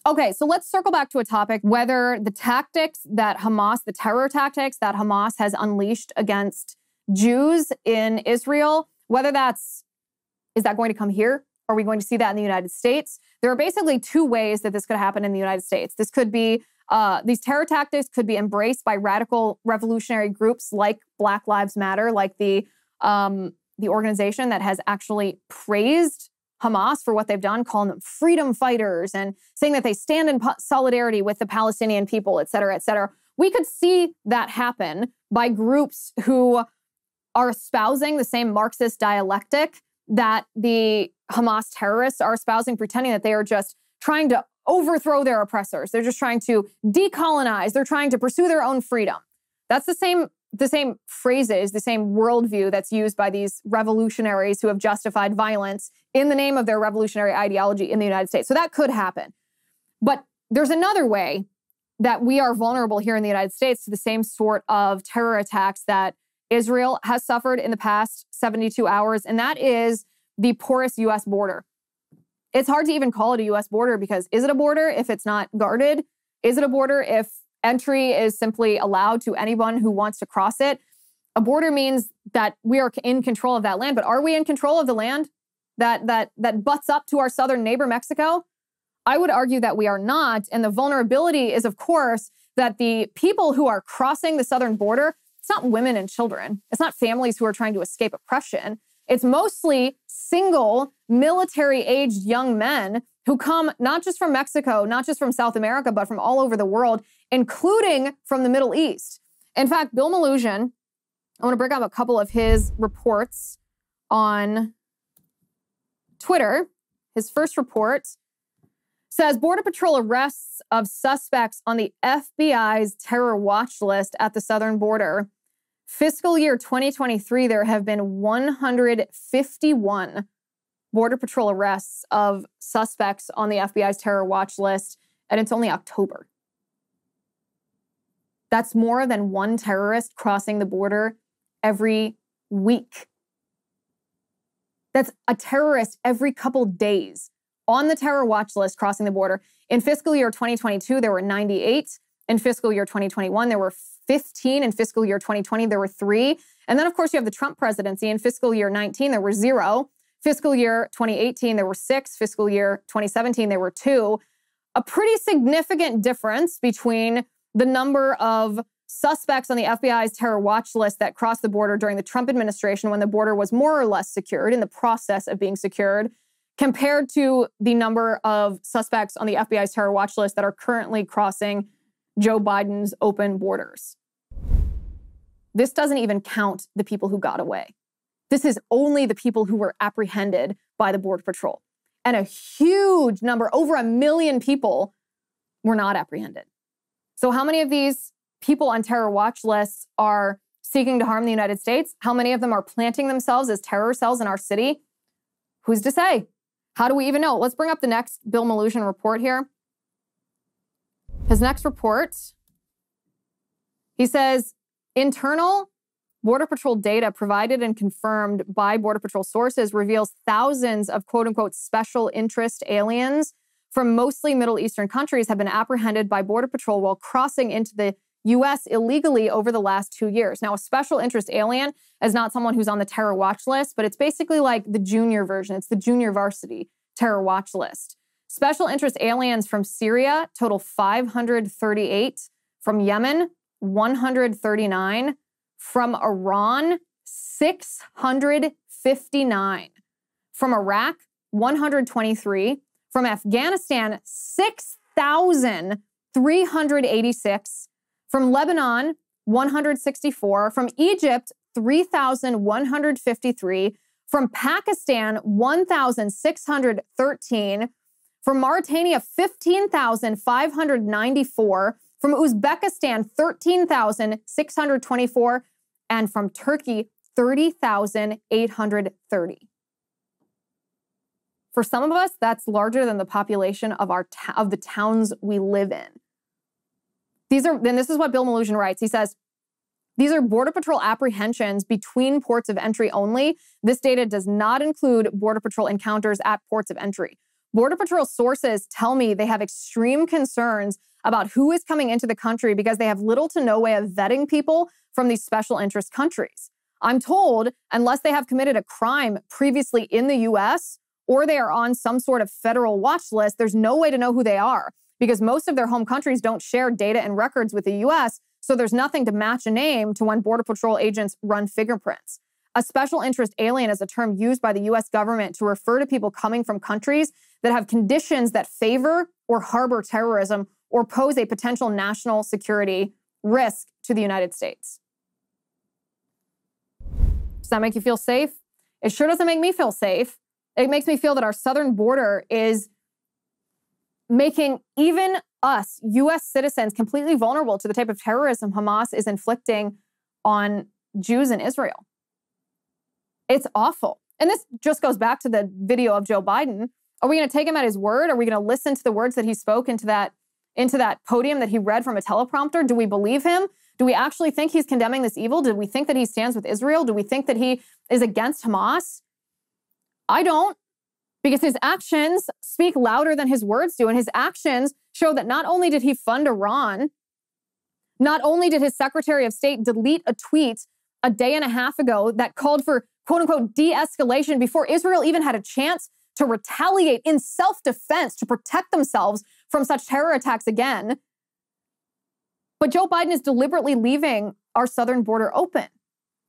Okay, so let's circle back to a topic, whether the tactics that Hamas, the terror tactics that Hamas has unleashed against Jews in Israel, is that going to come here? Are we going to see that in the United States? There are basically two ways that this could happen in the United States. This could be, these terror tactics could be embraced by radical revolutionary groups like Black Lives Matter, like the organization that has actually praised Hamas for what they've done, calling them freedom fighters and saying that they stand in solidarity with the Palestinian people, et cetera, et cetera. We could see that happen by groups who are espousing the same Marxist dialectic that the Hamas terrorists are espousing, pretending that they are just trying to overthrow their oppressors. They're just trying to decolonize. They're trying to pursue their own freedom. That's the same phrases, the same worldview that's used by these revolutionaries who have justified violence in the name of their revolutionary ideology in the United States. So that could happen. But there's another way that we are vulnerable here in the United States to the same sort of terror attacks that Israel has suffered in the past 72 hours, and that is the porous U.S. border. It's hard to even call it a U.S. border because is it a border if it's not guarded? Is it a border if entry is simply allowed to anyone who wants to cross it? A border means that we are in control of that land, but are we in control of the land that butts up to our southern neighbor, Mexico? I would argue that we are not, and the vulnerability is, of course, that the people who are crossing the southern border, it's not women and children. It's not families who are trying to escape oppression. It's mostly single, military-aged young men who come not just from Mexico, not just from South America, but from all over the world, including from the Middle East. In fact, Bill Melugin, I want to bring up a couple of his reports on Twitter. His first report says, Border Patrol arrests of suspects on the FBI's terror watch list at the southern border. Fiscal year 2023, there have been 151 Border Patrol arrests of suspects on the FBI's terror watch list, and it's only October. That's more than one terrorist crossing the border every week. That's a terrorist every couple days on the terror watch list crossing the border. In fiscal year 2022, there were 98. In fiscal year 2021, there were 15. In fiscal year 2020, there were 3. And then, of course, you have the Trump presidency. In fiscal year 19, there were 0. Fiscal year 2018, there were 6. Fiscal year 2017, there were 2. A pretty significant difference between the number of suspects on the FBI's terror watch list that crossed the border during the Trump administration when the border was more or less secured, in the process of being secured, compared to the number of suspects on the FBI's terror watch list that are currently crossing Joe Biden's open borders. This doesn't even count the people who got away. This is only the people who were apprehended by the Border Patrol. And a huge number, over 1 million people, were not apprehended. So how many of these people on terror watch lists are seeking to harm the United States? How many of them are planting themselves as terror cells in our city? Who's to say? How do we even know? Let's bring up the next Bill Melugin report here. His next report, he says, internal Border Patrol data provided and confirmed by Border Patrol sources reveals thousands of quote-unquote special interest aliens from mostly Middle Eastern countries have been apprehended by Border Patrol while crossing into the U.S. illegally over the last 2 years. Now, a special interest alien is not someone who's on the terror watch list, but it's basically like the junior version. It's the junior varsity terror watch list. Special interest aliens from Syria total 538, from Yemen, 139, from Iran, 659, from Iraq, 123, from Afghanistan, 6,386, from Lebanon, 164, from Egypt, 3,153, from Pakistan, 1,613, from Mauritania, 15,594, from Uzbekistan, 13,624, and from Turkey, 30,830. For some of us, that's larger than the population of the towns we live in. This is what Bill Melugin writes. He says, these are Border Patrol apprehensions between ports of entry only. This data does not include Border Patrol encounters at ports of entry. Border Patrol sources tell me they have extreme concerns about who is coming into the country because they have little to no way of vetting people from these special interest countries. I'm told unless they have committed a crime previously in the US or they are on some sort of federal watch list, there's no way to know who they are because most of their home countries don't share data and records with the US, so there's nothing to match a name to when Border Patrol agents run fingerprints. A special interest alien is a term used by the US government to refer to people coming from countries that have conditions that favor or harbor terrorism or pose a potential national security risk to the United States. Does that make you feel safe? It sure doesn't make me feel safe. It makes me feel that our southern border is making even us, US citizens, completely vulnerable to the type of terrorism Hamas is inflicting on Jews in Israel. It's awful. And this just goes back to the video of Joe Biden. Are we going to take him at his word? Are we going to listen to the words that he spoke into that podium that he read from a teleprompter? Do we believe him? Do we actually think he's condemning this evil? Do we think that he stands with Israel? Do we think that he is against Hamas? I don't, because his actions speak louder than his words do. And his actions show that not only did he fund Iran, not only did his Secretary of State delete a tweet a day and a half ago that called for quote unquote de-escalation before Israel even had a chance to retaliate in self-defense to protect themselves from such terror attacks again. But Joe Biden is deliberately leaving our southern border open.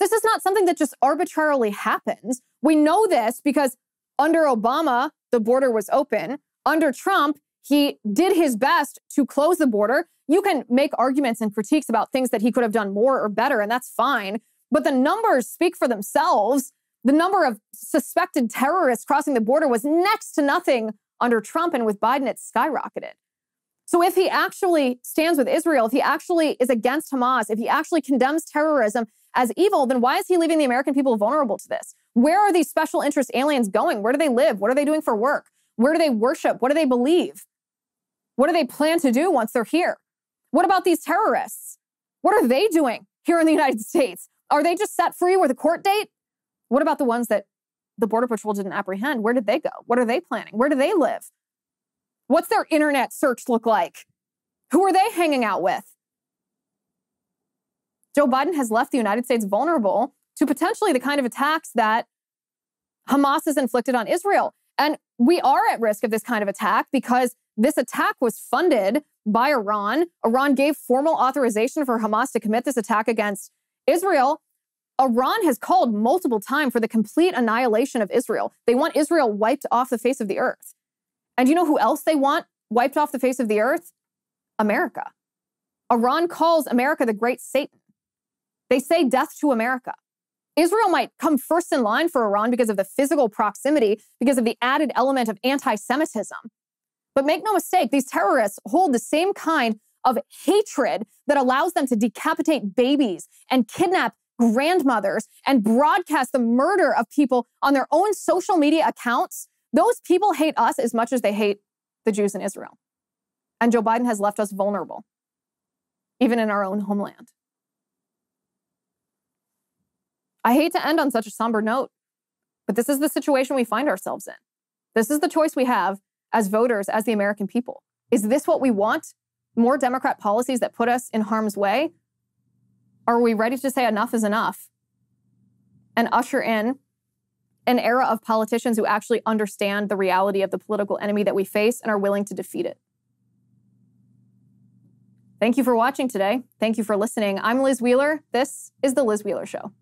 This is not something that just arbitrarily happens. We know this because under Obama, the border was open. Under Trump, he did his best to close the border. You can make arguments and critiques about things that he could have done more or better, and that's fine. But the numbers speak for themselves. The number of suspected terrorists crossing the border was next to nothing under Trump, and with Biden, it skyrocketed. So if he actually stands with Israel, if he actually is against Hamas, if he actually condemns terrorism as evil, then why is he leaving the American people vulnerable to this? Where are these special interest aliens going? Where do they live? What are they doing for work? Where do they worship? What do they believe? What do they plan to do once they're here? What about these terrorists? What are they doing here in the United States? Are they just set free with a court date? What about the ones that the Border Patrol didn't apprehend? Where did they go? What are they planning? Where do they live? What's their internet search look like? Who are they hanging out with? Joe Biden has left the United States vulnerable to potentially the kind of attacks that Hamas has inflicted on Israel. And we are at risk of this kind of attack because this attack was funded by Iran. Iran gave formal authorization for Hamas to commit this attack against Israel. Iran has called multiple times for the complete annihilation of Israel. They want Israel wiped off the face of the earth. And you know who else they want wiped off the face of the earth? America. Iran calls America the great Satan. They say death to America. Israel might come first in line for Iran because of the physical proximity, because of the added element of anti-Semitism. But make no mistake, these terrorists hold the same kind of hatred that allows them to decapitate babies and kidnap grandmothers and broadcast the murder of people on their own social media accounts. Those people hate us as much as they hate the Jews in Israel. And Joe Biden has left us vulnerable, even in our own homeland. I hate to end on such a somber note, but this is the situation we find ourselves in. This is the choice we have as voters, as the American people. Is this what we want? More Democrat policies that put us in harm's way? Are we ready to say enough is enough and usher in an era of politicians who actually understand the reality of the political enemy that we face and are willing to defeat it? Thank you for watching today. Thank you for listening. I'm Liz Wheeler. This is The Liz Wheeler Show.